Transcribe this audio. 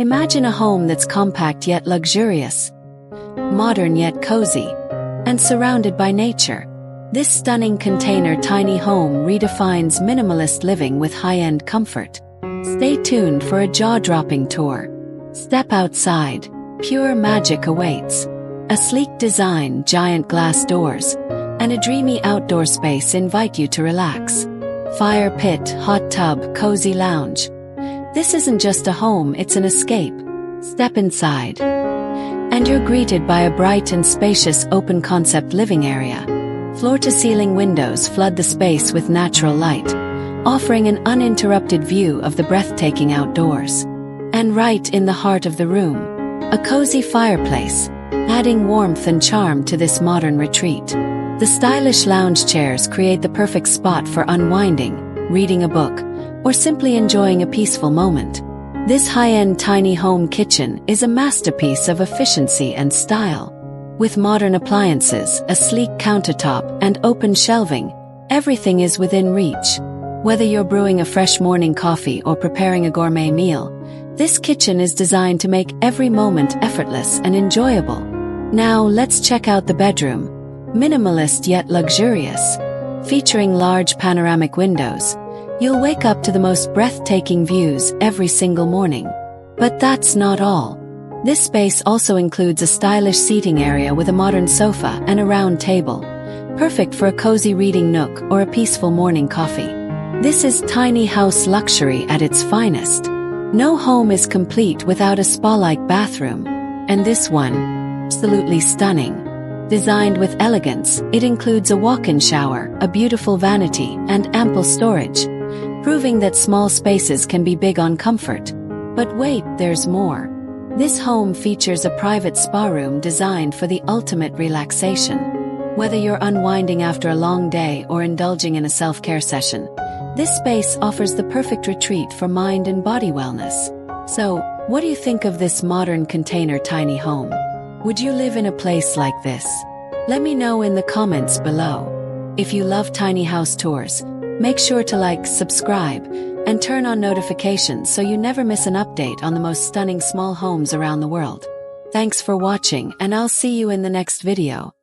Imagine a home that's compact yet luxurious, modern yet cozy, and surrounded by nature. This stunning container tiny home redefines minimalist living with high-end comfort. Stay tuned for a jaw-dropping tour. Step outside. Pure magic awaits. A sleek design, giant glass doors, and a dreamy outdoor space invite you to relax. Fire pit, hot tub, cozy lounge. This isn't just a home, it's an escape. Step inside, and you're greeted by a bright and spacious open-concept living area. Floor-to-ceiling windows flood the space with natural light, offering an uninterrupted view of the breathtaking outdoors. And right in the heart of the room, a cozy fireplace, adding warmth and charm to this modern retreat. The stylish lounge chairs create the perfect spot for unwinding, reading a book, or simply enjoying a peaceful moment. This high-end tiny home kitchen is a masterpiece of efficiency and style. With modern appliances, a sleek countertop, and open shelving, everything is within reach. Whether you're brewing a fresh morning coffee or preparing a gourmet meal, this kitchen is designed to make every moment effortless and enjoyable. Now let's check out the bedroom. Minimalist yet luxurious. Featuring large panoramic windows, you'll wake up to the most breathtaking views every single morning. But that's not all. This space also includes a stylish seating area with a modern sofa and a round table, perfect for a cozy reading nook or a peaceful morning coffee. This is tiny house luxury at its finest. No home is complete without a spa-like bathroom, and this one, absolutely stunning. Designed with elegance, it includes a walk-in shower, a beautiful vanity, and ample storage, proving that small spaces can be big on comfort. But wait, there's more. This home features a private spa room designed for the ultimate relaxation. Whether you're unwinding after a long day or indulging in a self-care session, this space offers the perfect retreat for mind and body wellness. So, what do you think of this modern container tiny home? Would you live in a place like this? Let me know in the comments below. If you love tiny house tours, make sure to like, subscribe, and turn on notifications so you never miss an update on the most stunning small homes around the world. Thanks for watching, and I'll see you in the next video.